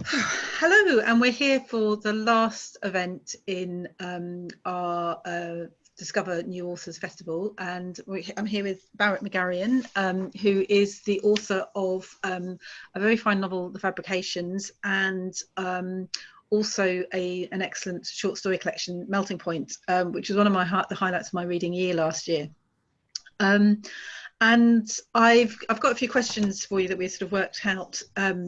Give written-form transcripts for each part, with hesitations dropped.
Hello, and we're here for the last event in our Discover New Authors Festival, and I'm here with Baret Magarian, who is the author of a very fine novel, The Fabrications, and also an excellent short story collection, Melting Point, which was one of the highlights of my reading year last year. And I've got a few questions for you that we sort of worked out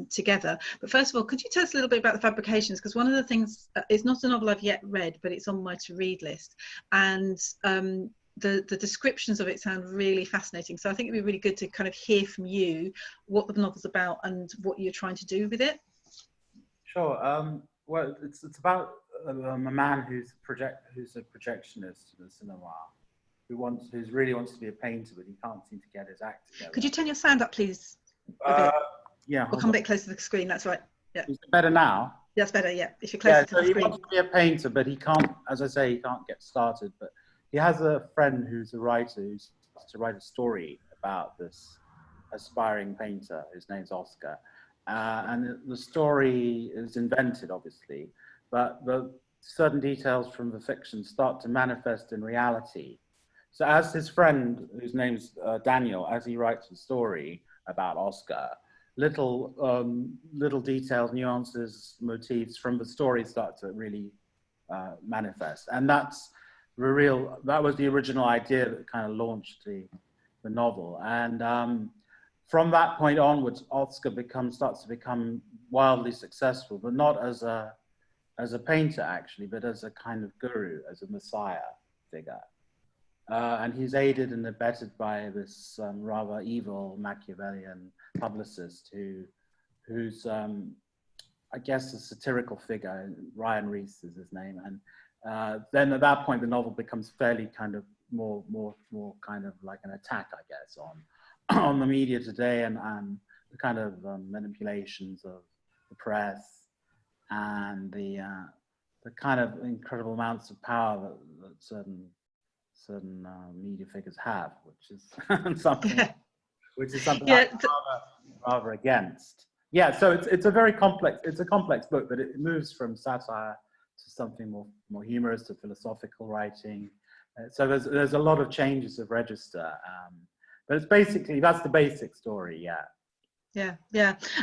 together. But first of all, could you tell us a little bit about The Fabrications? Because one of the things, it's not a novel I've yet read, but it's on my to-read list. And the descriptions of it sound really fascinating. So I think it'd be really good to kind of hear from you what the novel's about and what you're trying to do with it. Sure. Well, it's about a man who's a projectionist in the cinema. Who really wants to be a painter, but he can't seem to get his act together. Could you turn your sound up, please? Yeah. Or come a bit closer to the screen. That's right. Yeah. Is it better now? That's better. Yeah. If you're closer to the screen. He wants to be a painter, but he can't. As I say, he can't get started. But he has a friend who's a writer who starts to write a story about this aspiring painter. His name's Oscar, and the story is invented, obviously, but the certain details from the fiction start to manifest in reality. So as his friend, whose name's Daniel, as he writes the story about Oscar, little details, nuances, motifs from the story start to really manifest. And that was the original idea that kind of launched the novel. And from that point onwards, Oscar starts to become wildly successful, but not as a painter actually, but as a kind of guru, as a messiah figure. And he's aided and abetted by this rather evil Machiavellian publicist who's I guess a satirical figure. Ryan Reese is his name. And then at that point, the novel becomes fairly kind of more kind of like an attack, I guess, on the media today and the kind of manipulations of the press and the kind of incredible amounts of power that certain media figures have, which is something I'm rather against. Yeah, so it's a complex book, but it moves from satire to something more humorous, to philosophical writing. So there's a lot of changes of register, but it's basically, that's the basic story. Yeah.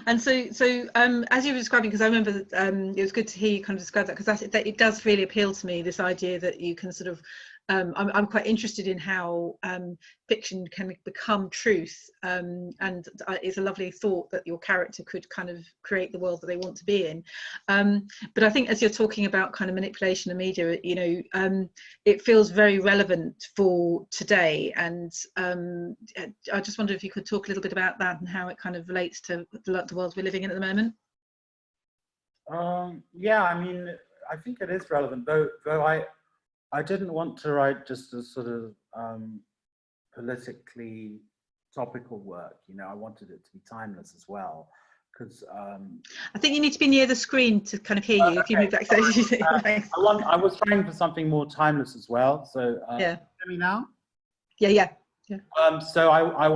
And so as you were describing, because I remember it was good to hear you kind of describe that, because it does really appeal to me, this idea that you can sort of I'm quite interested in how fiction can become truth, and it's a lovely thought that your character could kind of create the world that they want to be in. But I think as you're talking about kind of manipulation of media, it feels very relevant for today. And I just wonder if you could talk a little bit about that and how it kind of relates to the world we're living in at the moment. Yeah, I mean, I think it is relevant, though I didn't want to write just a sort of politically topical work. I wanted it to be timeless as well, because I think you need to be near the screen to kind of hear you. If you move back, I was trying for something more timeless as well. So yeah. Hear me now? Yeah. So I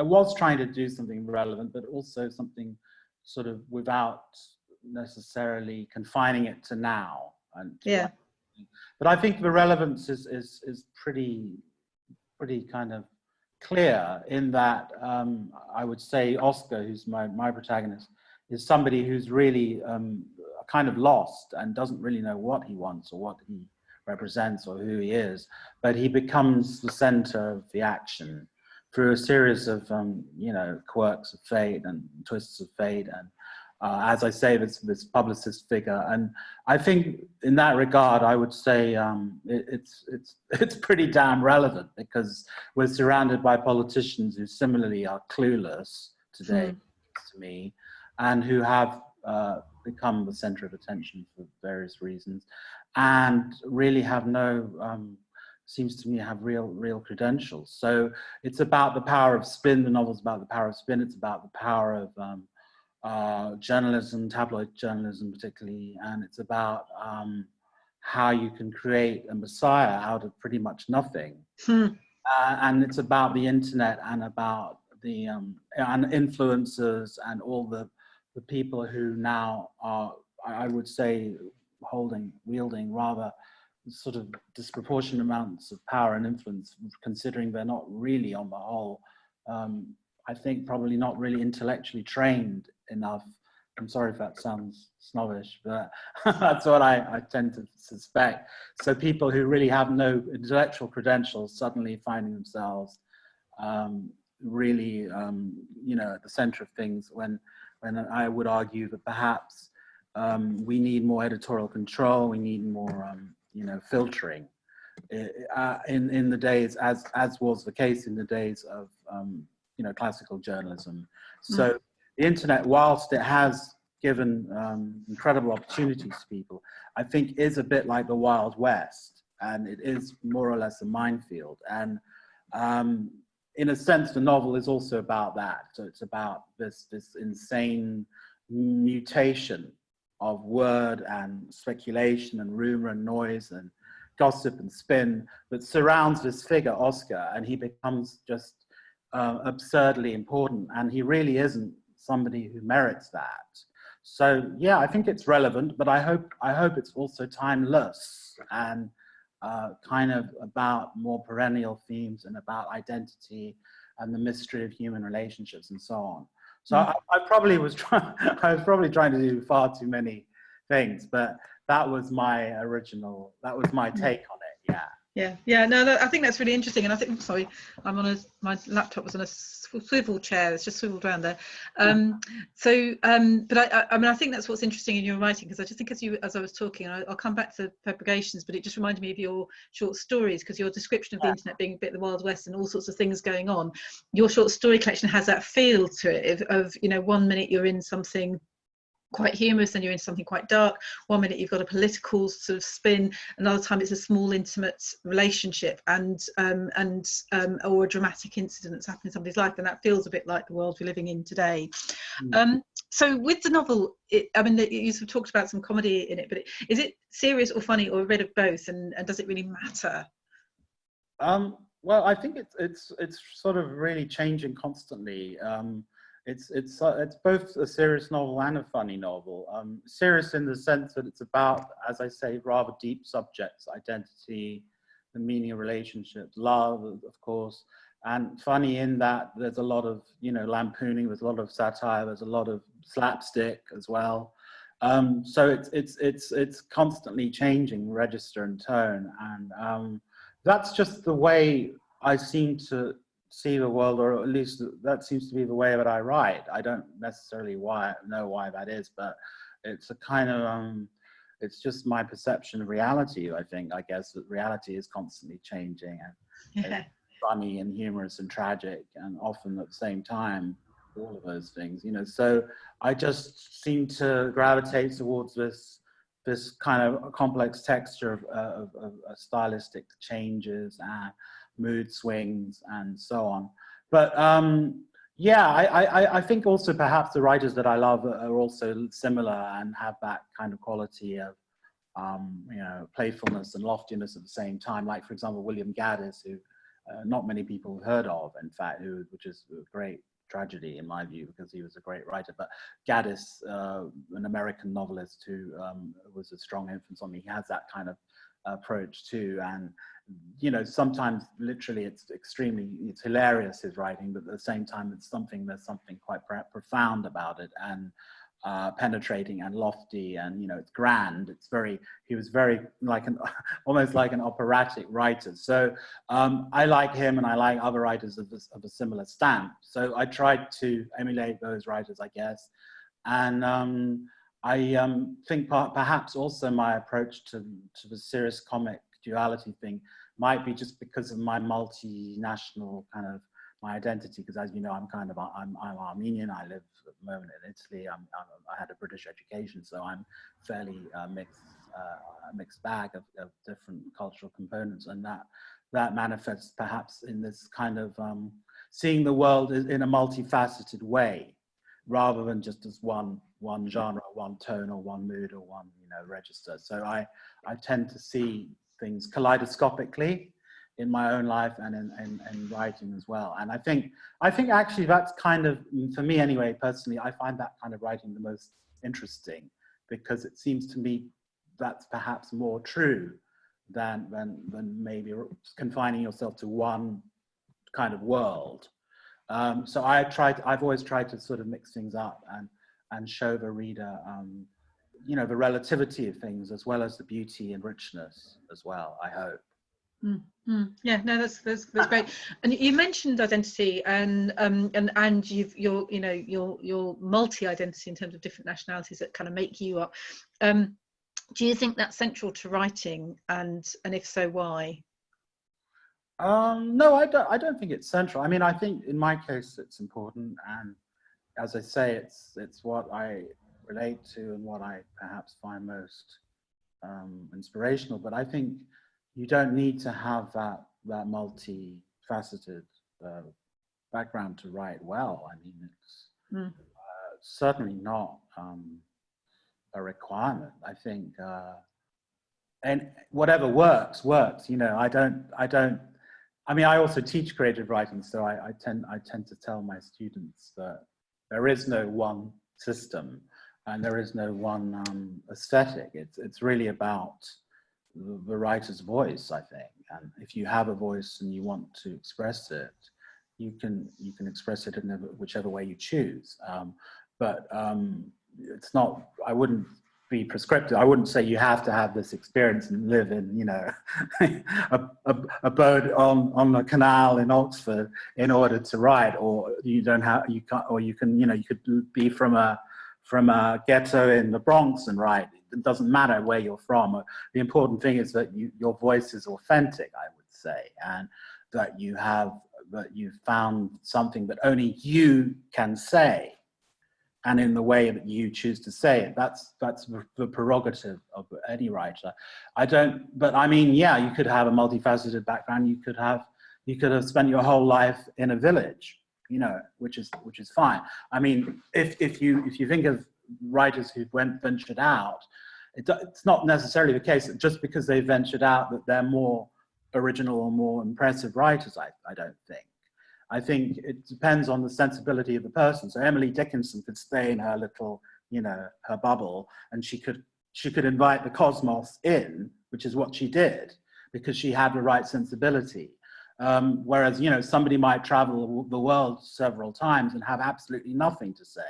was trying to do something relevant, but also something sort of without necessarily confining it to now. But I think the relevance is pretty kind of clear in that I would say Oscar, who's my protagonist, is somebody who's really kind of lost and doesn't really know what he wants or what he represents or who he is, but he becomes the center of the action through a series of quirks of fate and twists of fate, and as I say, this publicist figure. And I think in that regard, I would say it's pretty damn relevant, because we're surrounded by politicians who similarly are clueless today, to me, and who have become the center of attention for various reasons, and really have seems to me have real credentials. So it's about the power of spin. The novel's about the power of spin. It's about the power of journalism, tabloid journalism particularly, and it's about how you can create a messiah out of pretty much nothing. And it's about the internet and about the and influencers and all the the people who now are, I would say, wielding rather sort of disproportionate amounts of power and influence, considering they're not really, on the whole, I think probably not really intellectually trained enough. I'm sorry if that sounds snobbish, but that's what I tend to suspect. So people who really have no intellectual credentials suddenly finding themselves really, you know, at the center of things, when I would argue that perhaps we need more editorial control, we need more, you know, filtering in the days, as was the case in the days of, you know, classical journalism. So the internet, whilst it has given incredible opportunities to people, I think is a bit like the Wild West, and it is more or less a minefield. And in a sense, the novel is also about that. So it's about this insane mutation of word and speculation and rumor and noise and gossip and spin that surrounds this figure, Oscar, and he becomes just absurdly important, and he really isn't somebody who merits that. So yeah, I think it's relevant, but I hope it's also timeless and kind of about more perennial themes and about identity and the mystery of human relationships and so on. So I probably was trying to do far too many things, but that was my take on it. Yeah. No, I think that's really interesting, and I think, sorry, my laptop was on a swivel chair. It's just swiveled around there. But I mean, I think that's what's interesting in your writing, because I just think as I was talking, I'll come back to Fabrications, but it just reminded me of your short stories, because your description of the internet being a bit the Wild West and all sorts of things going on. Your short story collection has that feel to it of you know, one minute you're in something quite humorous and you're in something quite dark, one minute you've got a political sort of spin, another time it's a small intimate relationship and or a dramatic incident that's happened in somebody's life, and that feels a bit like the world we're living in today. So with the novel, I mean, you sort of talked about some comedy in it, but is it serious or funny or a bit of both, and does it really matter? Well, I think it's sort of really changing constantly. It's both a serious novel and a funny novel. Serious in the sense that it's about, as I say, rather deep subjects: identity, the meaning of relationships, love, of course, and funny in that there's a lot of, you know, lampooning, there's a lot of satire, there's a lot of slapstick as well. So it's constantly changing register and tone, and that's just the way I seem to see the world, or at least that seems to be the way that I write. I don't necessarily know why that is, but it's a kind of it's just my perception of reality. I think, I guess, that reality is constantly changing, and it's funny and humorous and tragic, and often at the same time, all of those things, you know. So I just seem to gravitate towards this kind of complex texture of stylistic changes and mood swings and so on. But yeah, I think also perhaps the writers that I love are also similar and have that kind of quality of you know, playfulness and loftiness at the same time. Like, for example, William Gaddis, who not many people have heard of, in fact, which is a great tragedy in my view, because he was a great writer. But Gaddis, an American novelist who was a strong influence on me, he has that kind of approach too. And you know, sometimes literally it's hilarious, his writing, but at the same time there's something quite profound about it, and penetrating and lofty, and you know, it's grand. He was very like almost like an operatic writer. So I like him, and I like other writers of a similar stamp. So I tried to emulate those writers, I guess. And I think perhaps also my approach to the serious comic duality thing might be just because of my multinational kind of my identity, because as you know, I'm Armenian. I live at the moment in Italy. I had a British education, so I'm fairly mixed bag of different cultural components, and that manifests perhaps in this kind of seeing the world in a multifaceted way, rather than just as one genre, one tone, or one mood, or one, you know, register. So I tend to see things kaleidoscopically, in my own life and in writing as well. And I think actually that's kind of, for me anyway, personally, I find that kind of writing the most interesting, because it seems to me that's perhaps more true than maybe confining yourself to one kind of world. So I've always tried to sort of mix things up and show the reader, you know, the relativity of things as well as the beauty and richness as well, I hope. Yeah, no, that's great. And you mentioned identity, and your multi-identity in terms of different nationalities that kind of make you up. Do you think that's central to writing, and if so, why? No, I don't think it's central. I mean, I think in my case it's important, and as I say, it's what I relate to and what I perhaps find most inspirational. But I think you don't need to have that multifaceted background to write well. I mean, it's certainly not a requirement. I think, and whatever works. You know, I mean, I also teach creative writing, so I tend to tell my students that there is no one system and there is no one aesthetic. It's really about the writer's voice, I think. And if you have a voice and you want to express it, you can express it in whichever way you choose. But it's not, I wouldn't be prescriptive. I wouldn't say you have to have this experience and live in, you know, a boat on a canal in Oxford in order to write, or you can't, or you can, you know, you could be from a ghetto in the Bronx and write. It doesn't matter where you're from. The important thing is that your voice is authentic, I would say, and that you've found something that only you can say, and in the way that you choose to say it. That's the prerogative of any writer. But I mean, yeah, you could have a multifaceted background. You could have spent your whole life in a village, you know, which is fine. I mean, if you think of writers who ventured out, it's not necessarily the case that just because they ventured out that they're more original or more impressive writers. I don't think. I think it depends on the sensibility of the person. So Emily Dickinson could stay in her little, you know, her bubble, and she could invite the cosmos in, which is what she did, because she had the right sensibility. Whereas, you know, somebody might travel the world several times and have absolutely nothing to say,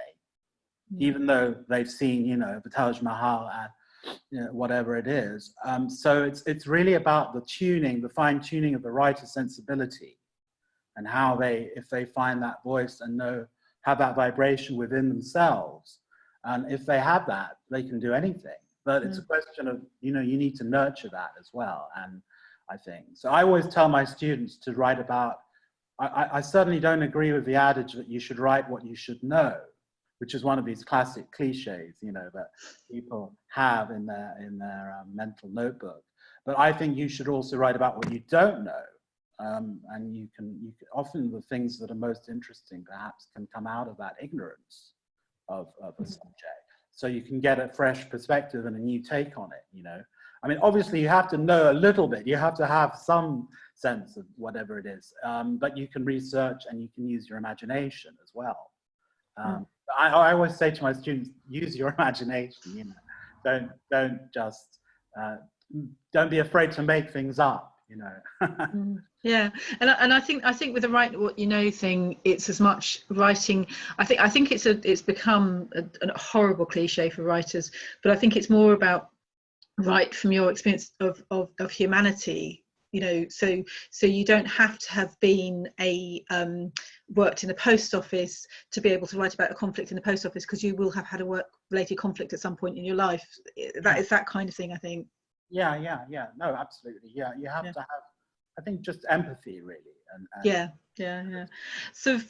even though they've seen, you know, the Taj Mahal and, you know, whatever it is. So it's really about the fine tuning of the writer's sensibility, and how if they find that voice and have that vibration within themselves. And if they have that, they can do anything. But it's a question of, you know, you need to nurture that as well. And I think, so I always tell my students to write about, I certainly don't agree with the adage that you should write what you should know, which is one of these classic cliches, you know, that people have in their mental notebook. But I think you should also write about what you don't know. And you can often, the things that are most interesting perhaps can come out of that ignorance of a subject. So you can get a fresh perspective and a new take on it, you know. I mean, obviously you have to know a little bit, you have to have some sense of whatever it is, but you can research and you can use your imagination as well. I always say to my students, use your imagination, you know, don't just, don't be afraid to make things up, you know. Yeah, and I think with the write what you know thing, it's as much writing. I think it's become a horrible cliche for writers, but I think it's more about write from your experience of humanity. You know, so you don't have to have been worked in a post office to be able to write about a conflict in the post office, because you will have had a work-related conflict at some point in your life. That is that kind of thing, I think. Yeah. No, absolutely. Yeah, you have to have, I think, just empathy, really. And Yeah. So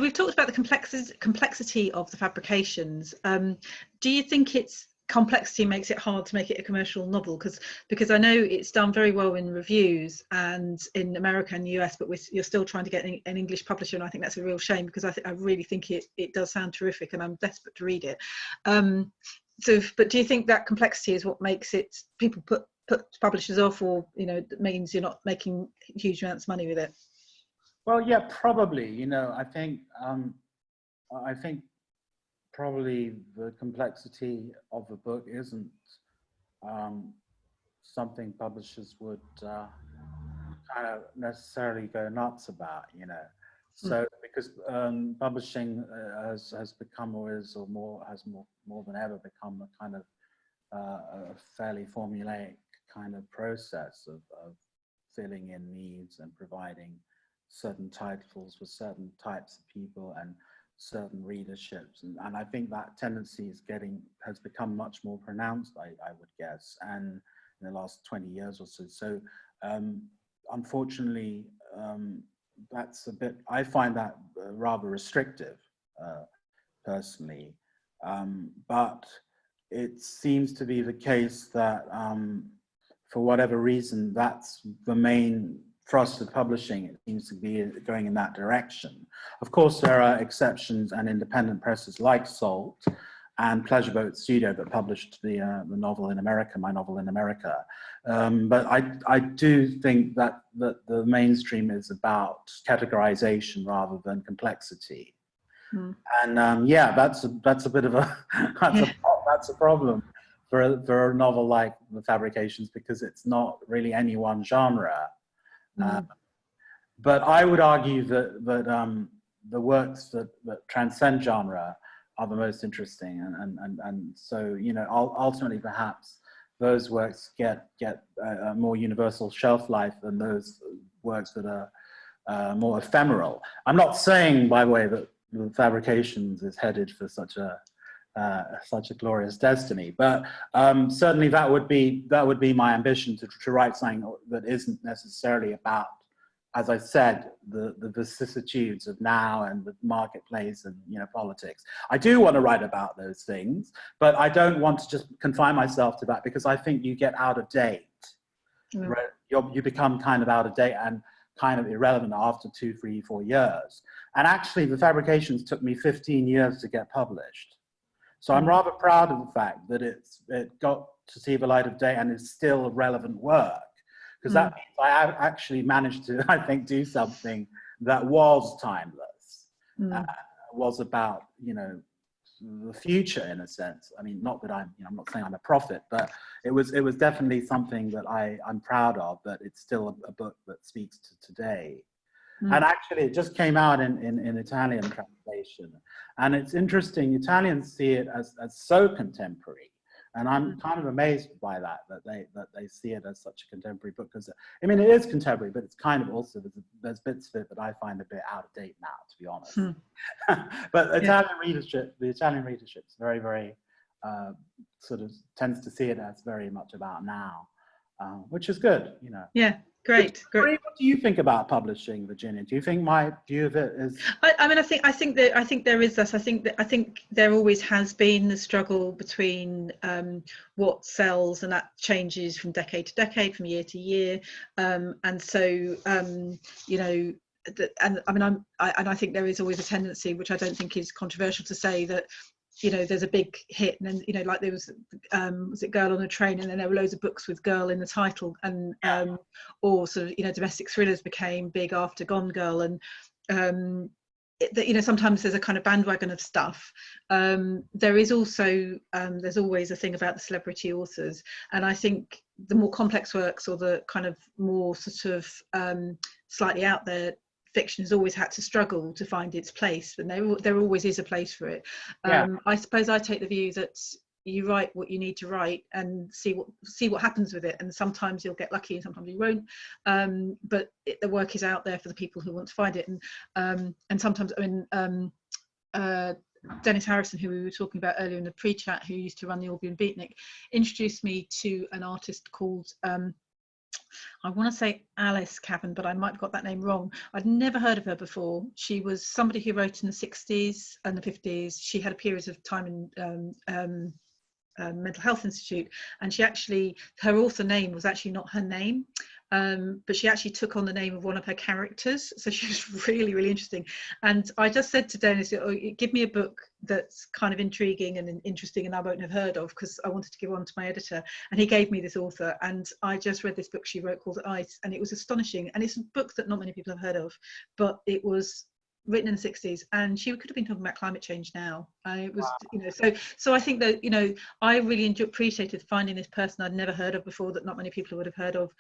we've talked about the complexity of the Fabrications. Do you think it's complexity makes it hard to make it a commercial novel? Because I know it's done very well in reviews and in America and the US, but you're still trying to get an English publisher, and I think that's a real shame, because I really think it does sound terrific, and I'm desperate to read it. But do you think that complexity is what makes it, people put put publishers off, or that means you're not making huge amounts of money with it? Well, yeah, probably. I think probably the complexity of the book isn't something publishers would kind of necessarily go nuts about, So because publishing has become has more than ever become a kind of a fairly formulaic kind of process of filling in needs and providing certain titles for certain types of people and certain readerships, and I think that tendency has become much more pronounced, I would guess, and in the last 20 years or so. So unfortunately, that's a bit, I find that rather restrictive personally, but it seems to be the case that for whatever reason, that's the main thrust of publishing. It seems to be going in that direction. Of course, there are exceptions and independent presses like Salt and Pleasure Boat Studio that published the novel in America, my novel in America. But I do think that the mainstream is about categorization rather than complexity. And yeah, that's a bit of a that's a problem for a novel like The Fabrications, because it's not really any one genre. But I would argue that the works that transcend genre are the most interesting, and so ultimately perhaps those works get a more universal shelf life than those works that are more ephemeral. I'm not saying, by the way, that The Fabrications is headed for such a glorious destiny, but certainly that would be my ambition, to write something that isn't necessarily about, as I said, the vicissitudes of now and the marketplace and politics. I do want to write about those things, but I don't want to just confine myself to that, because I think you get out of date. Right? You become kind of out of date and kind of irrelevant after 2, 3, 4 years. And actually, The Fabrications took me 15 years to get published. So I'm rather proud of the fact that it got to see the light of day and is still a relevant work, because that means I actually managed to, I think, do something that was timeless, was about, the future in a sense. I mean, not that I'm not saying I'm a prophet, but it was definitely something that I'm proud of, that it's still a book that speaks to today. And actually, it just came out in Italian translation. And it's interesting, Italians see it as so contemporary. And I'm kind of amazed by that they see it as such a contemporary book. Because, I mean, it is contemporary, but it's kind of also, there's bits of it that I find a bit out of date now, to be honest. But the Italian readership is very, very, sort of tends to see it as very much about now, which is good, Yeah. Great. What do you think about publishing, Virginia? Do you think my view of it is? I mean, I think there is this. I think there always has been the struggle between what sells, and that changes from decade to decade, from year to year, and so and I mean, I think there is always a tendency, which I don't think is controversial, to say that there's a big hit, and then like there was it Girl on a Train, and then there were loads of books with girl in the title, and or sort of domestic thrillers became big after Gone Girl, and sometimes there's a kind of bandwagon of stuff. There is also there's always a thing about the celebrity authors, and I think the more complex works, or the kind of more sort of slightly out there fiction, has always had to struggle to find its place, and there always is a place for it. I suppose I take the view that you write what you need to write and see what happens with it, and sometimes you'll get lucky and sometimes you won't, but the work is out there for the people who want to find it, and sometimes, I mean, Dennis Harrison, who we were talking about earlier in the pre-chat, who used to run the Albion Beatnik, introduced me to an artist called I want to say Alice Cavan, but I might have got that name wrong. I'd never heard of her before. She was somebody who wrote in the 60s and the 50s. She had a period of time in Mental Health Institute, and her author name was actually not her name. but she actually took on the name of one of her characters. So she was really, really interesting. And I just said to Dennis, oh, give me a book that's kind of intriguing and interesting and I won't have heard of, because I wanted to give one to my editor. And he gave me this author, and I just read this book she wrote called Ice, and it was astonishing. And it's a book that not many people have heard of, but it was written in the 60s, and she could have been talking about climate change now. It was, you know, so I think that, you know, I really appreciated finding this person I'd never heard of before, that not many people would have heard of,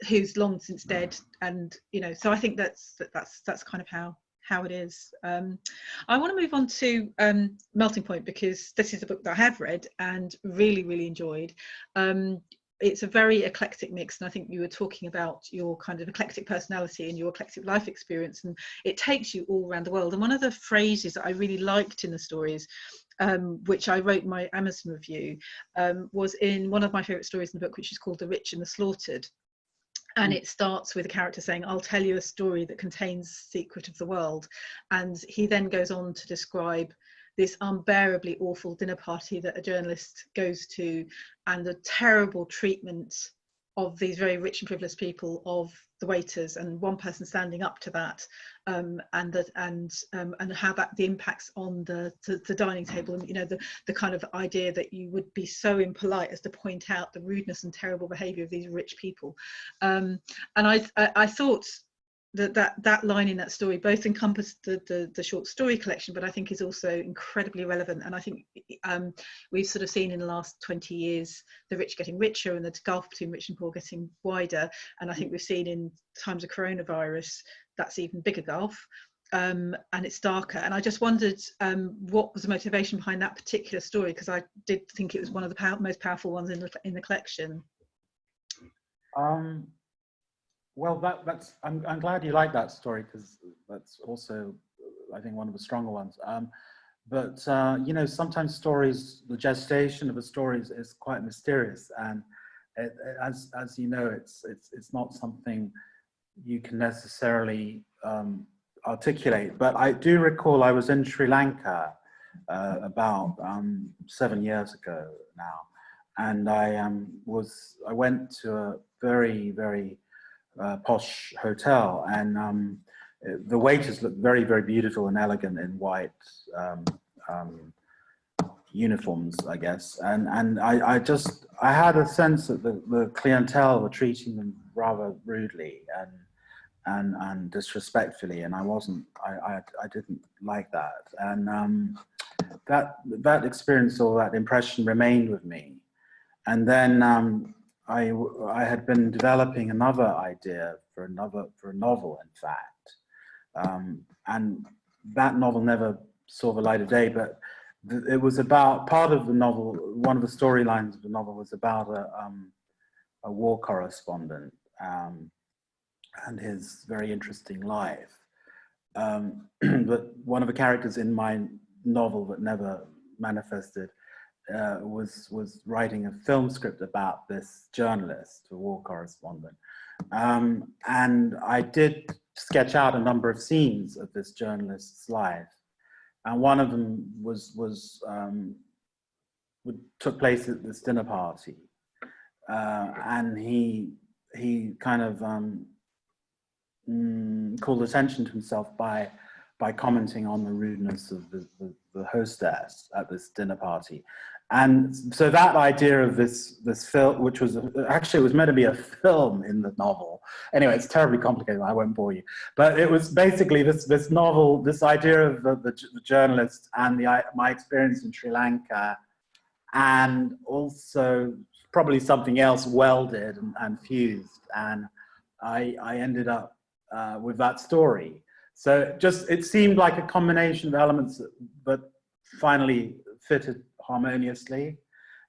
who's long since dead. And, you know, so I think that's kind of how it is. I want to move on to Melting Point, because this is a book that I have read and really, really enjoyed. It's a very eclectic mix, and I think you were talking about your kind of eclectic personality and your eclectic life experience, and it takes you all around the world. And one of the phrases that I really liked in the stories, which I wrote in my Amazon review, was in one of my favorite stories in the book, which is called The Rich and the Slaughtered. And it starts with a character saying, I'll tell you a story that contains the secret of the world. And he then goes on to describe this unbearably awful dinner party that a journalist goes to, and the terrible treatment of these very rich and privileged people, of the waiters, and one person standing up to that, and how that the impacts on the dining table, and, you know, the kind of idea that you would be so impolite as to point out the rudeness and terrible behaviour of these rich people. And I thought that line in that story both encompassed the short story collection, but I think is also incredibly relevant. And I think we've sort of seen in the last 20 years the rich getting richer and the gulf between rich and poor getting wider. And I think we've seen in times of coronavirus that's even bigger gulf, and it's darker. And I just wondered what was the motivation behind that particular story, because I did think it was one of the most powerful ones in the collection. Well, I'm glad you like that story, because that's also, I think, one of the stronger ones. But you know, sometimes stories, the gestation of a story is quite mysterious, and as you know, it's not something you can necessarily articulate. But I do recall I was in Sri Lanka about 7 years ago now, and I went to a very, very posh hotel, and the waiters looked very, very beautiful and elegant in white uniforms, I guess. And I had a sense that the clientele were treating them rather rudely and disrespectfully, and I didn't like that. And that experience, or that impression, remained with me. And then I had been developing another idea for a novel, in fact, and that novel never saw the light of day. But it was about, part of the novel, one of the storylines of the novel was about a war correspondent and his very interesting life. But one of the characters in my novel that never manifested was writing a film script about this journalist, a war correspondent. And I did sketch out a number of scenes of this journalist's life. And one of them took place at this dinner party. And he kind of called attention to himself by commenting on the rudeness of the hostess at this dinner party. And so that idea of this film, which was actually, it was meant to be a film in the novel. Anyway, it's terribly complicated, I won't bore you. But it was basically this novel, this idea of the journalist and my experience in Sri Lanka, and also probably something else welded and fused. And I ended up with that story. So it seemed like a combination of elements that finally fitted harmoniously.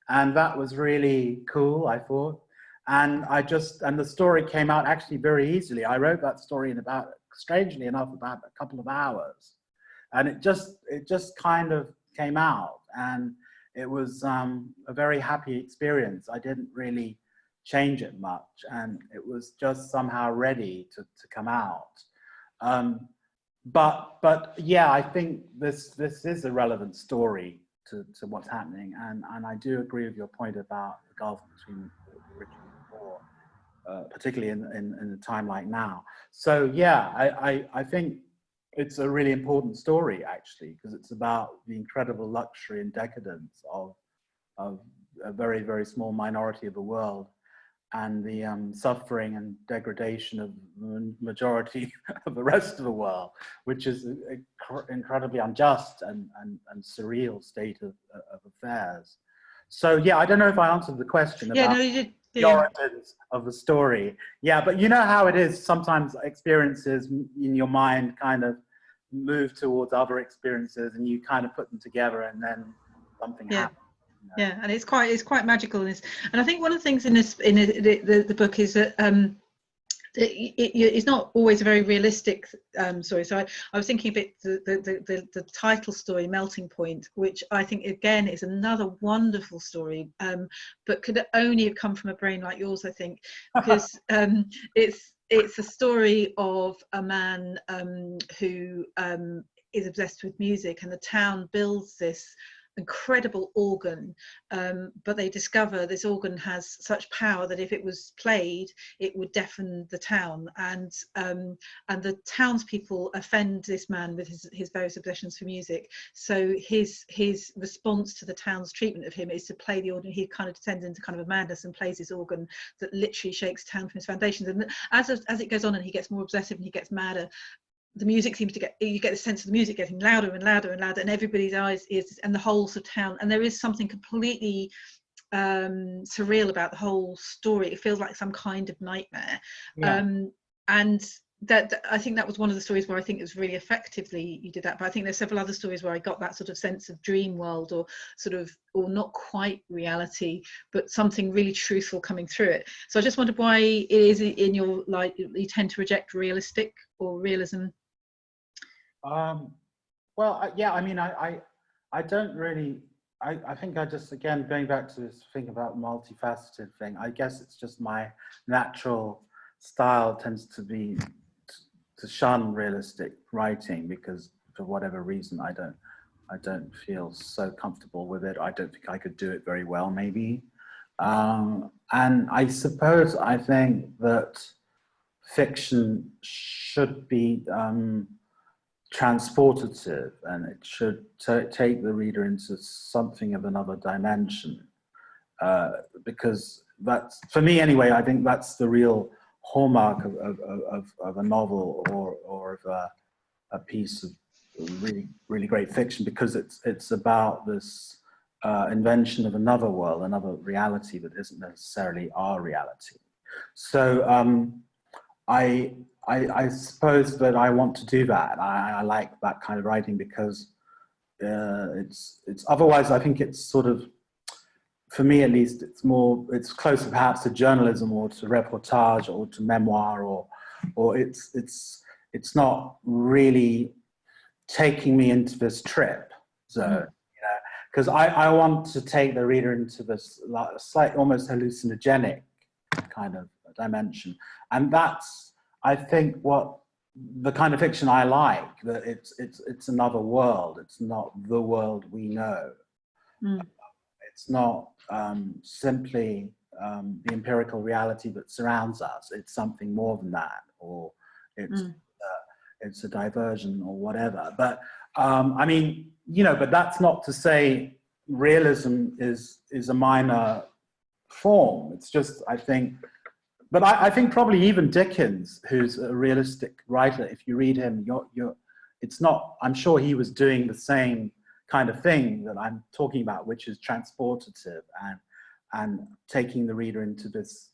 And that was really cool, I thought. And the story came out actually very easily. I wrote that story in about, strangely enough, about a couple of hours. And it just kind of came out. And it was a very happy experience. I didn't really change it much. And it was just somehow ready to come out. But yeah, I think this is a relevant story to what's happening, and I do agree with your point about the gulf between the rich and the poor. particularly in a time like now. So yeah, I think it's a really important story, actually, because it's about the incredible luxury and decadence of a very, very small minority of the world, and the suffering and degradation of the majority of the rest of the world, which is an incredibly unjust and surreal state of affairs. So yeah, I don't know if I answered the question about no, you did. the origins of the story. Yeah, but you know how it is, sometimes experiences in your mind kind of move towards other experiences and you kind of put them together and then something happens. Yeah, and it's quite magical in this. And I think one of the things in the book is that it's not always a very realistic story. So I was thinking a bit the title story, Melting Point, which I think again is another wonderful story, but could only have come from a brain like yours, I think, because it's a story of a man who is obsessed with music, and the town builds this incredible organ, but they discover this organ has such power that if it was played, it would deafen the town, and the townspeople offend this man with his various obsessions for music. So his response to the town's treatment of him is to play the organ. He kind of descends into kind of a madness and plays this organ that literally shakes town from its foundations. And as it goes on and he gets more obsessive and he gets madder, the music seems to you get the sense of the music getting louder and louder and louder, and everybody's eyes is, and the whole sort of town, and there is something completely surreal about the whole story. It feels like some kind of nightmare. And that, I think that was one of the stories where I think it was really effectively you did that, but I think there's several other stories where I got that sort of sense of dream world, or not quite reality, but something really truthful coming through it. So I just wondered why it is in your, like, you tend to reject realistic or realism. Well, yeah, I mean, I don't really, I think I just, again, going back to this thing about multifaceted thing, I guess it's just my natural style tends to be to shun realistic writing, because for whatever reason, I don't feel so comfortable with it. I don't think I could do it very well, maybe. And I suppose I think that fiction should be transportative, and it should take the reader into something of another dimension, because that's, for me anyway, I think that's the real hallmark of a novel or of a piece of really, really great fiction, because it's about this invention of another world, another reality that isn't necessarily our reality. So I suppose that I want to do that. I like that kind of writing because it's otherwise I think it's sort of, for me at least, it's closer perhaps to journalism or to reportage or to memoir, or it's not really taking me into this trip zone, because I want to take the reader into this slight, almost hallucinogenic kind of dimension, and that's, I think, what the kind of fiction I like, that it's another world. It's not the world we know. It's not simply the empirical reality that surrounds us. It's something more than that, or it's a diversion or whatever. But I mean, but that's not to say realism is a minor form. It's just, I think. But I think probably even Dickens, who's a realistic writer, if you read him, it's not, I'm sure he was doing the same kind of thing that I'm talking about, which is transportative and taking the reader into this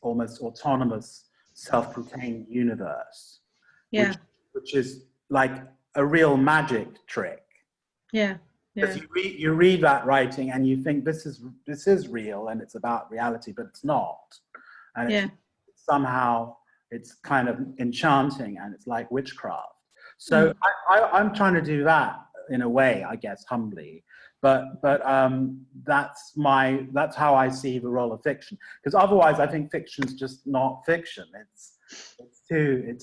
almost autonomous, self-contained universe, which is like a real magic trick. Because you read that writing and you think this is real and it's about reality, but it's not. And somehow it's kind of enchanting and it's like witchcraft. So I'm trying to do that in a way, I guess, humbly, but that's how I see the role of fiction. Because otherwise, I think fiction's just not fiction. It's too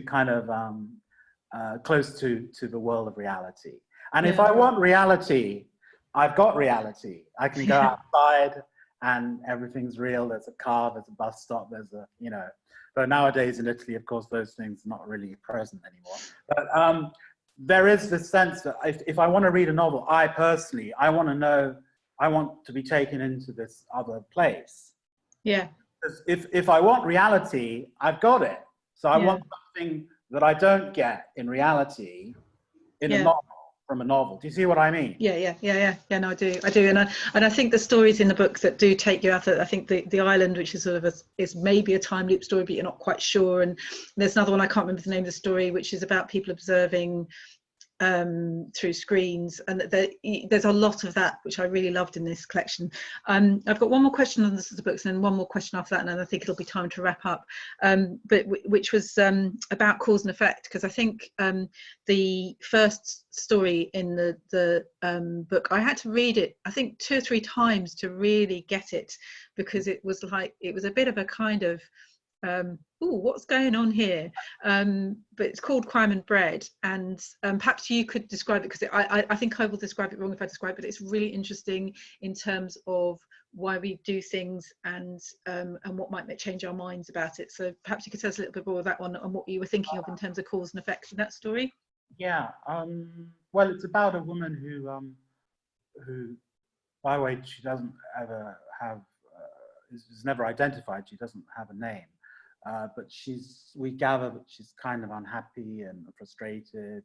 kind of close to the world of reality. And if I want reality, I've got reality. I can go outside and everything's real. There's a car, there's a bus stop, there's a, you know, but nowadays in Italy, of course, those things are not really present anymore. But there is this sense that if I want to read a novel, I personally, I want to know, I want to be taken into this other place. Yeah. Because if I want reality, I've got it. So I want something that I don't get in reality in a novel, from a novel. Do you see what I mean? Yeah. No, I do, and I think the stories in the book that do take you out. I think the island, which is sort of is maybe a time loop story, but you're not quite sure. And there's another one, I can't remember the name of the story, which is about people observing through screens, and there's a lot of that which I really loved in this collection. I've got one more question on the books, and then one more question after that, and then I think it'll be time to wrap up. But which was about cause and effect, because I think the first story in the book, I had to read it, I think 2 or 3 times to really get it, because it was a bit of a kind of what's going on here? But it's called Crime and Bread, and perhaps you could describe it, because I think I will describe it wrong if I describe it, but it's really interesting in terms of why we do things and what might change our minds about it. So perhaps you could tell us a little bit more of that one and what you were thinking of in terms of cause and effect in that story. Yeah, well, it's about a woman who, by the way, she doesn't ever have, is never identified. She doesn't have a name. But we gather that she's kind of unhappy and frustrated,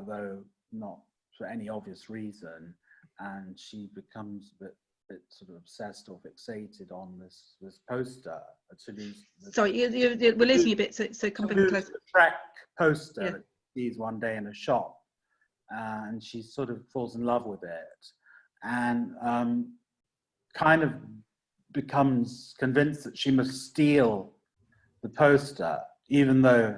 though not for any obvious reason. And she becomes a bit sort of obsessed or fixated on this poster. Sorry, we're losing you a bit, so come back close. The Trek poster that she sees one day in a shop, and she sort of falls in love with it, and kind of becomes convinced that she must steal the poster, even though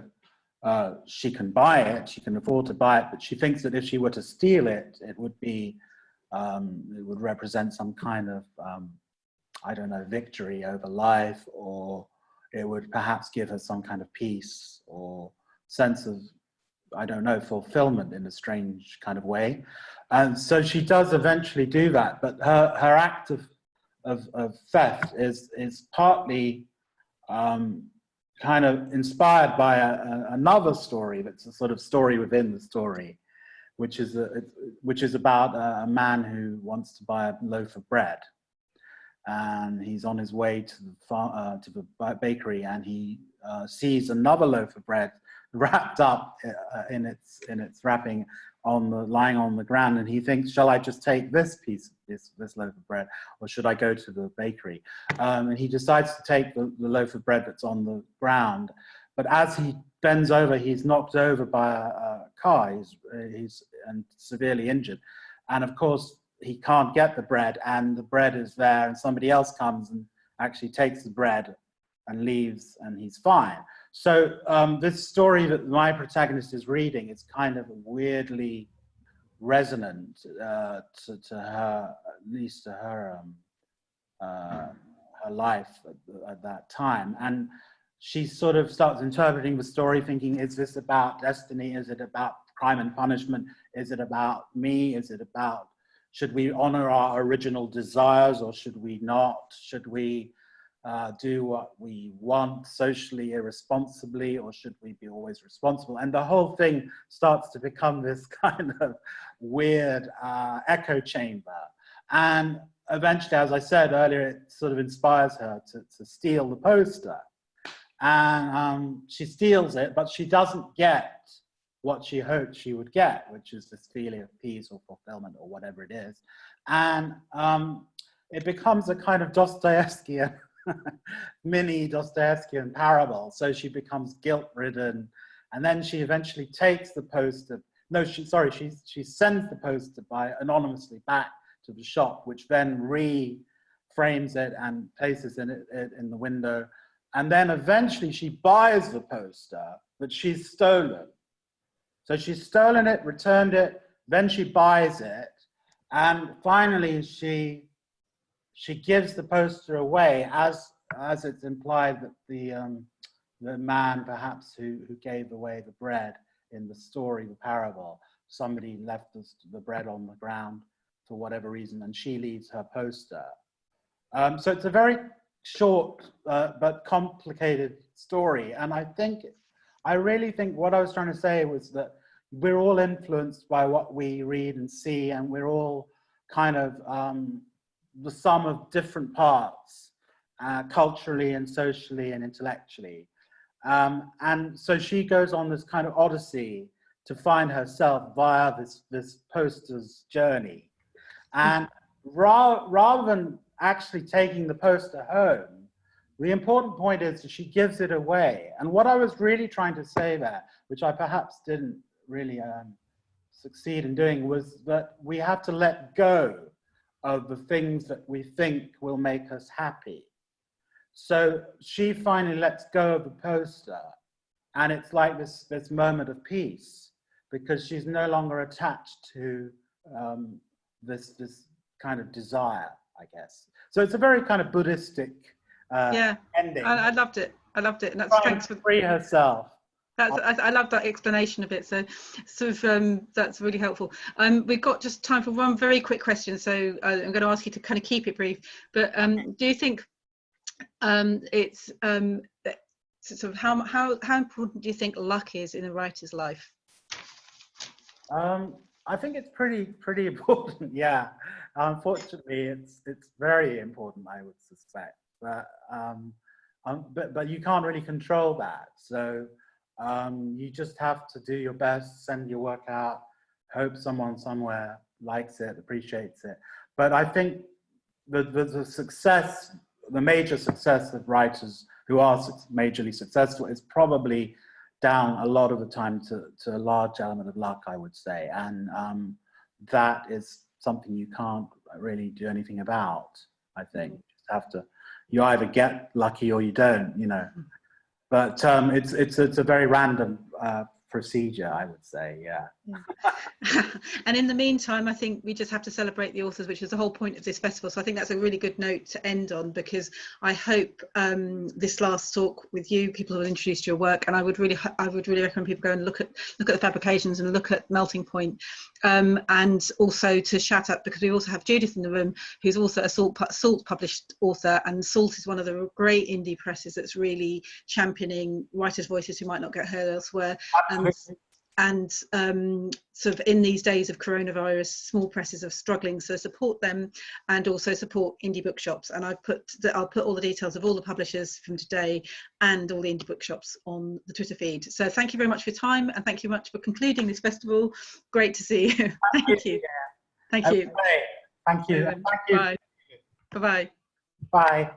she can buy it, she can afford to buy it, but she thinks that if she were to steal it, it would represent some kind of, I don't know, victory over life, or it would perhaps give her some kind of peace or sense of, I don't know, fulfillment in a strange kind of way. And so she does eventually do that, but her act of theft is partly kind of inspired by another story that's a sort of story within the story, which is about a man who wants to buy a loaf of bread, and he's on his way to the bakery, and he sees another loaf of bread wrapped up in its wrapping lying on the ground, and he thinks, shall I just take this loaf of bread, or should I go to the bakery? And he decides to take the loaf of bread that's on the ground, but as he bends over, he's knocked over by a car. He's severely injured, and of course he can't get the bread, and the bread is there, and somebody else comes and actually takes the bread and leaves, and he's fine. So this story that my protagonist is reading is kind of weirdly resonant to her, at least to her life at that time. And she sort of starts interpreting the story, thinking, is this about destiny? Is it about crime and punishment? Is it about me? Is it about, should we honor our original desires, or should we not? Should we do what we want socially irresponsibly, or should we be always responsible? And the whole thing starts to become this kind of weird echo chamber. And eventually, as I said earlier, it sort of inspires her to steal the poster. And she steals it, but she doesn't get what she hoped she would get, which is this feeling of peace or fulfillment or whatever it is. And it becomes a kind of Dostoevskian mini Dostoevskian parable. So she becomes guilt-ridden, and then she eventually takes the poster. No, she sends the poster anonymously back to the shop, which then reframes it and places it in the window. And then eventually she buys the poster that she's stolen. So she's stolen it, returned it, then she buys it, and finally she gives the poster away, as it's implied that the man perhaps who gave away the bread in the story, the parable, somebody left the bread on the ground for whatever reason, and she leaves her poster. So it's a very short but complicated story. And I really think what I was trying to say was that we're all influenced by what we read and see, and we're all kind of the sum of different parts, culturally and socially and intellectually. And so she goes on this kind of odyssey to find herself via this poster's journey. And rather than actually taking the poster home, the important point is that she gives it away. And what I was really trying to say there, which I perhaps didn't really succeed in doing, was that we have to let go of the things that we think will make us happy. So she finally lets go of the poster, and it's like this moment of peace, because she's no longer attached to this kind of desire, I guess. So it's a very kind of Buddhistic ending. I loved it. And that's thanks for free herself. I love that explanation of it. So sort of that's really helpful. We've got just time for one very quick question. So I'm going to ask you to kind of keep it brief. But do you think it's sort of how important do you think luck is in a writer's life? I think it's pretty important. Yeah, unfortunately, it's very important, I would suspect. But you can't really control that. So you just have to do your best, send your work out, hope someone somewhere likes it, appreciates it. But I think the success, the major success of writers who are majorly successful is probably down a lot of the time to a large element of luck, I would say. And that is something you can't really do anything about, I think. You just have to, you either get lucky or you don't, you know. But it's a very random procedure, I would say, yeah. And in the meantime, I think we just have to celebrate the authors, which is the whole point of this festival. So I think that's a really good note to end on, because I hope this last talk with you, people who have introduced your work, and I would really recommend people go and look at the Fabrications and look at Melting Point, and also to shout out, because we also have Judith in the room, who's also a Salt published author, and Salt is one of the great indie presses that's really championing writers' voices who might not get heard elsewhere. And sort of in these days of coronavirus, small presses are struggling, so support them and also support indie bookshops. And I'll put all the details of all the publishers from today and all the indie bookshops on the Twitter feed. So thank you very much for your time, and thank you much for concluding this festival. Great to see you. Thank you. Thank you. Thank you. Bye. Bye-bye. Bye.